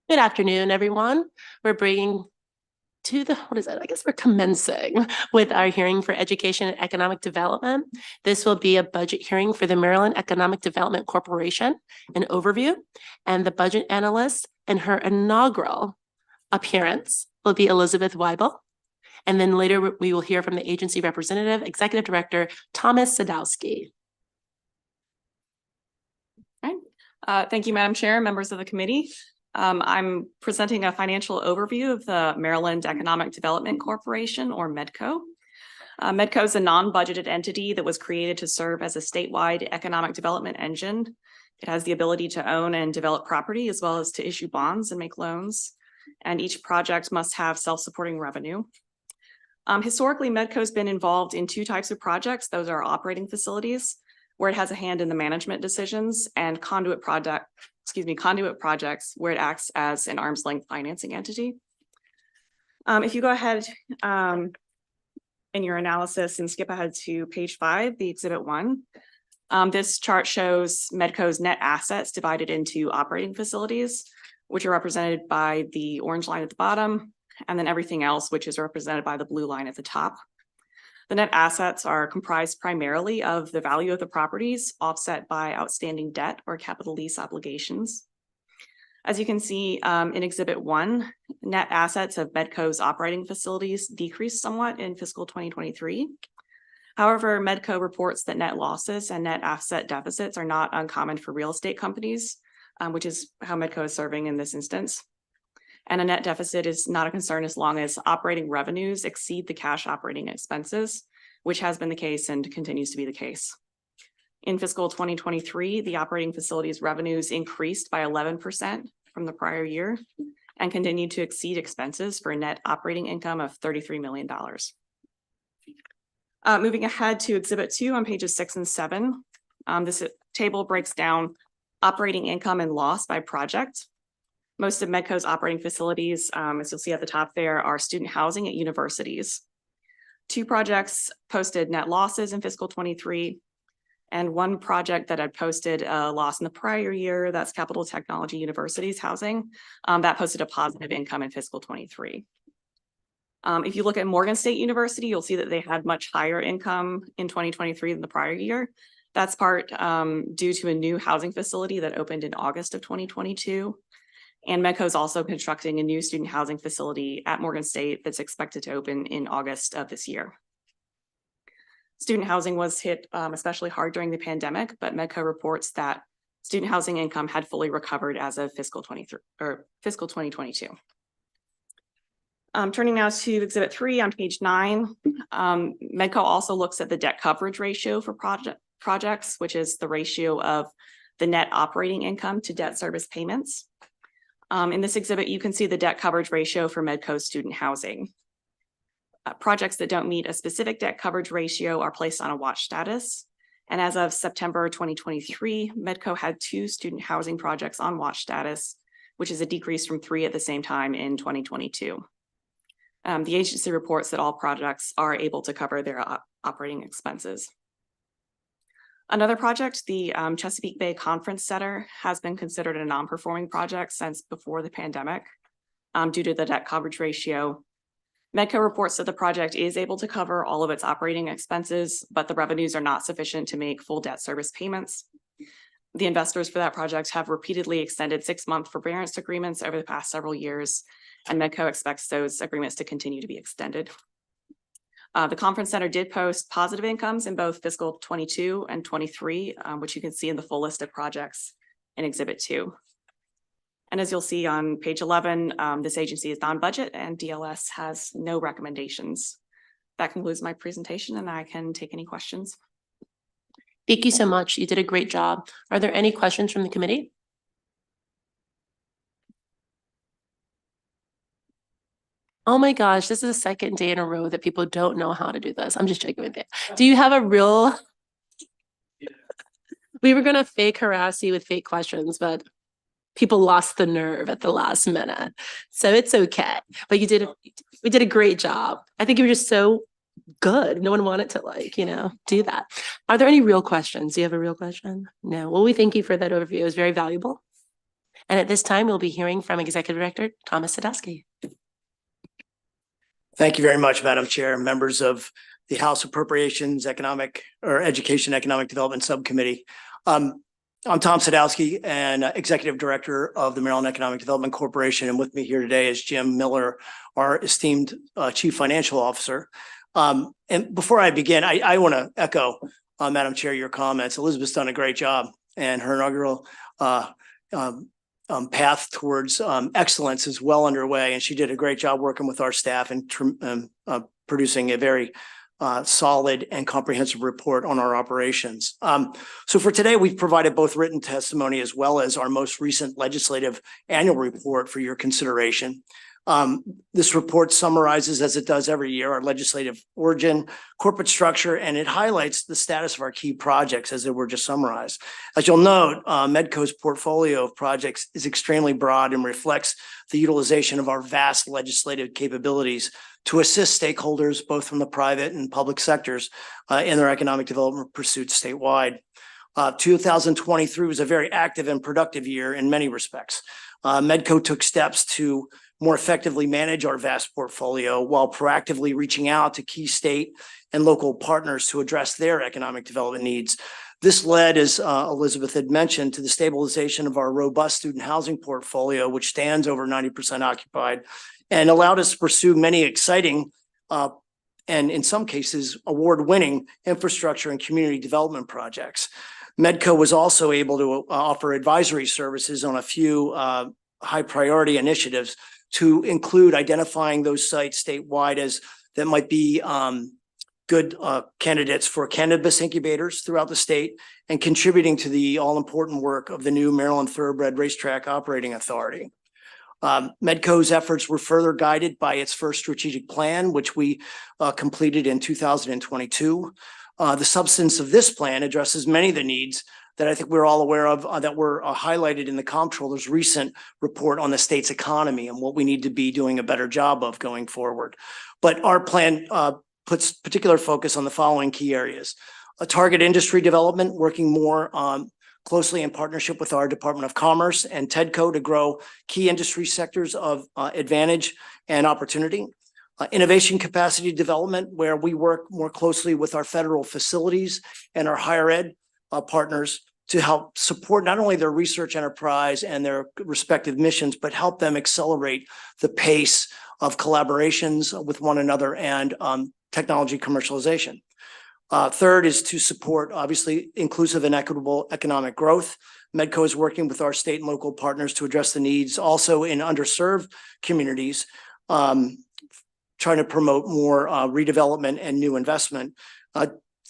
Good afternoon, everyone. We're bringing to the, what is it? I guess we're commencing with our hearing for education and economic development. This will be a budget hearing for the Maryland Economic Development Corporation, an overview, and the budget analyst and her inaugural appearance will be Elizabeth Weibel. And then later we will hear from the agency representative, Executive Director Thomas Sadowski. Thank you, Madam Chair, members of the committee. I'm presenting a financial overview of the Maryland Economic Development Corporation, or MEDCO. MEDCO is a non-budgeted entity that was created to serve as a statewide economic development engine. It has the ability to own and develop property, as well as to issue bonds and make loans. And each project must have self-supporting revenue. Historically, MEDCO has been involved in two types of projects. Those are operating facilities, where it has a hand in the management decisions, and conduit projects, where it acts as an arm's length financing entity. If you go ahead in your analysis and skip ahead to page 5, the exhibit 1, this chart shows MEDCO's net assets divided into operating facilities, which are represented by the orange line at the bottom, and then everything else, which is represented by the blue line at the top. The net assets are comprised primarily of the value of the properties offset by outstanding debt or capital lease obligations. As you can see in Exhibit 1, net assets of MEDCO's operating facilities decreased somewhat in fiscal 2023. However, MEDCO reports that net losses and net asset deficits are not uncommon for real estate companies, which is how MEDCO is serving in this instance. And a net deficit is not a concern as long as operating revenues exceed the cash operating expenses, which has been the case and continues to be the case. In fiscal 2023, the operating facilities revenues increased by 11% from the prior year and continued to exceed expenses for a net operating income of $33 million. Moving ahead to Exhibit 2 on pages 6 and 7, this table breaks down operating income and loss by project. Most of MEDCO's operating facilities, as you'll see at the top there, are student housing at universities. 2 projects posted net losses in fiscal 23, and 1 project that had posted a loss in the prior year, that's Capital Technology University's housing, that posted a positive income in fiscal 23. If you look at Morgan State University, you'll see that they had much higher income in 2023 than the prior year. That's part due to a new housing facility that opened in August of 2022. And MEDCO is also constructing a new student housing facility at Morgan State that's expected to open in August of this year. Student housing was hit especially hard during the pandemic, but MEDCO reports that student housing income had fully recovered as of fiscal 2022. Turning now to Exhibit 3 on page 9, MEDCO also looks at the debt coverage ratio for projects, which is the ratio of the net operating income to debt service payments. In this exhibit, you can see the debt coverage ratio for MEDCO's student housing. Projects that don't meet a specific debt coverage ratio are placed on a watch status. And as of September 2023, MEDCO had 2 student housing projects on watch status, which is a decrease from 3 at the same time in 2022. The agency reports that all projects are able to cover their operating expenses. Another project, the Chesapeake Bay Conference Center, has been considered a non-performing project since before the pandemic due to the debt coverage ratio. MEDCO reports that the project is able to cover all of its operating expenses, but the revenues are not sufficient to make full debt service payments. The investors for that project have repeatedly extended 6-month forbearance agreements over the past several years, and MEDCO expects those agreements to continue to be extended. The conference center did post positive incomes in both fiscal 22 and 23, which you can see in the full list of projects in Exhibit 2. And as you'll see on page 11, this agency is non-budget and DLS has no recommendations. That concludes my presentation and I can take any questions. Thank you so much. You did a great job. Are there any questions from the committee? Oh my gosh, this is the second day in a row that people don't know how to do this. I'm just joking with you. Do you have a real... We were going to fake harass you with fake questions, but people lost the nerve at the last minute. So it's okay. But we did a great job. I think you were just so good. No one wanted to do that. Are there any real questions? Do you have a real question? No. Well, we thank you for that overview. It was very valuable. And at this time, we'll be hearing from Executive Director Thomas Sadowski. Thank you very much, Madam Chair, members of the House Appropriations Education Economic Development Subcommittee. I'm Tom Sadowski and Executive Director of the Maryland Economic Development Corporation. And with me here today is Jim Miller, our esteemed Chief Financial Officer. And before I begin, I want to echo, Madam Chair, your comments. Elizabeth's done a great job, and her inaugural path towards excellence is well underway, and she did a great job working with our staff and producing a very solid and comprehensive report on our operations. So for today, we've provided both written testimony as well as our most recent legislative annual report for your consideration. This report summarizes, as it does every year, our legislative origin, corporate structure, and it highlights the status of our key projects as they were just summarized. As you'll note, Medco's portfolio of projects is extremely broad and reflects the utilization of our vast legislative capabilities to assist stakeholders, both from the private and public sectors, in their economic development pursuits statewide. 2023 was a very active and productive year in many respects. Medco took steps to more effectively manage our vast portfolio while proactively reaching out to key state and local partners to address their economic development needs. This led, as Elizabeth had mentioned, to the stabilization of our robust student housing portfolio, which stands over 90% occupied, and allowed us to pursue many exciting and in some cases award-winning infrastructure and community development projects. Medco was also able to offer advisory services on a few high priority initiatives to include identifying those sites statewide as that might be good candidates for cannabis incubators throughout the state and contributing to the all-important work of the new Maryland Thoroughbred Racetrack Operating Authority. Medco's efforts were further guided by its first strategic plan, which we completed in 2022. The substance of this plan addresses many of the needs that I think we're all aware of that were highlighted in the Comptroller's recent report on the state's economy and what we need to be doing a better job of going forward. But our plan puts particular focus on the following key areas: a target industry development, working more closely in partnership with our Department of Commerce and TEDCO to grow key industry sectors of advantage and opportunity. Innovation capacity development, where we work more closely with our federal facilities and our higher ed partners to help support not only their research enterprise and their respective missions, but help them accelerate the pace of collaborations with one another and technology commercialization. Third is to support, obviously, inclusive and equitable economic growth. Medco is working with our state and local partners to address the needs also in underserved communities, trying to promote more redevelopment and new investment.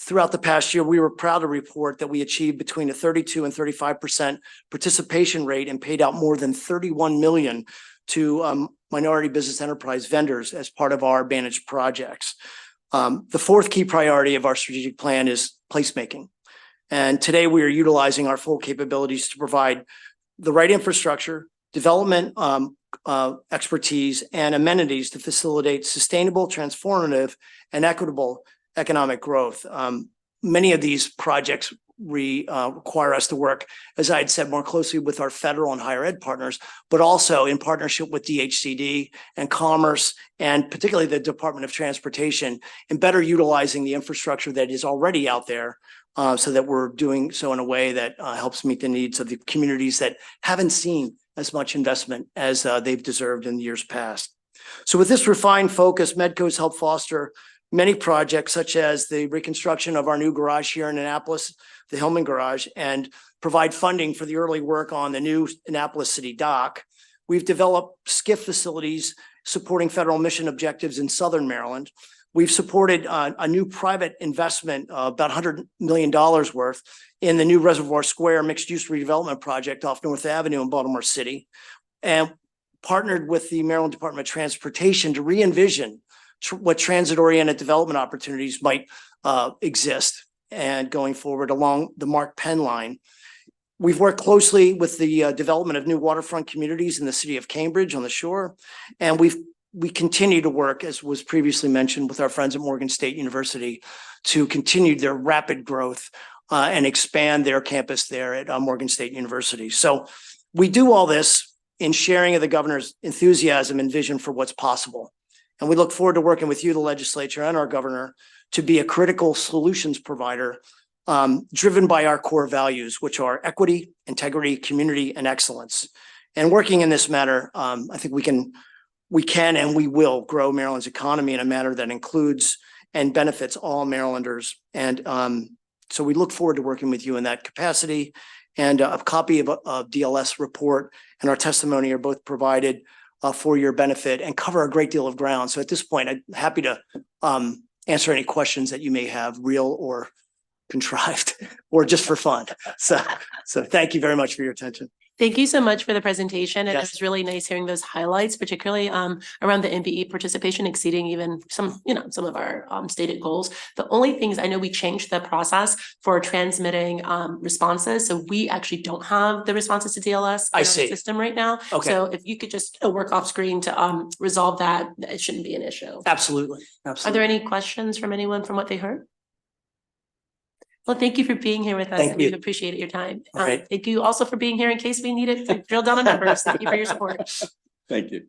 Throughout the past year, we were proud to report that we achieved between a 32 and 35% participation rate and paid out more than $31 million to minority business enterprise vendors as part of our managed projects. The fourth key priority of our strategic plan is placemaking. And today we are utilizing our full capabilities to provide the right infrastructure, development expertise, and amenities to facilitate sustainable, transformative, and equitable economic growth. Many of these projects require us to work, as I had said, more closely with our federal and higher ed partners, but also in partnership with DHCD and Commerce, and particularly the Department of Transportation, in better utilizing the infrastructure that is already out there, so that we're doing so in a way that helps meet the needs of the communities that haven't seen as much investment as they've deserved in years past. So with this refined focus, Medco has helped foster many projects, such as the reconstruction of our new garage here in Annapolis, the Hillman Garage, and provide funding for the early work on the new Annapolis City Dock. We've developed SCIF facilities supporting federal mission objectives in Southern Maryland. We've supported a new private investment, about $100 million worth, in the new Reservoir Square mixed-use redevelopment project off North Avenue in Baltimore City, and partnered with the Maryland Department of Transportation to re-envision what transit-oriented development opportunities might exist and going forward along the Mark Penn line. We've worked closely with the development of new waterfront communities in the city of Cambridge on the shore, and we continue to work, as was previously mentioned, with our friends at Morgan State University to continue their rapid growth and expand their campus there at Morgan State University. So We do all this in sharing of the governor's enthusiasm and vision for what's possible. And we look forward to working with you, the legislature, and our governor to be a critical solutions provider driven by our core values, which are equity, integrity, community, and excellence. And working in this matter, I think we can and we will grow Maryland's economy in a manner that includes and benefits all Marylanders. And so we look forward to working with you in that capacity. And a copy of a DLS report and our testimony are both provided for your benefit and cover a great deal of ground. So at this point, I'm happy to answer any questions that you may have, real or contrived, or just for fun. So thank you very much for your attention. Thank you so much for the presentation. It Yes. was really nice hearing those highlights, particularly around the MBE participation exceeding even some of our stated goals. The only things I know, we changed the process for transmitting responses. So we actually don't have the responses to DLS in I our see. system right now. Okay. So if you could just work off screen to resolve that, it shouldn't be an issue. Absolutely. Are Absolutely. there any questions from anyone from what they heard? Well, thank you for being here with us. Thank We you. appreciate your time. All right. Thank you also for being here in case we need it to drill down on numbers. Thank you for your support. Thank you.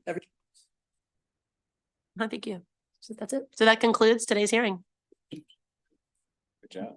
Thank you. So that's it. So that concludes today's hearing. Good job.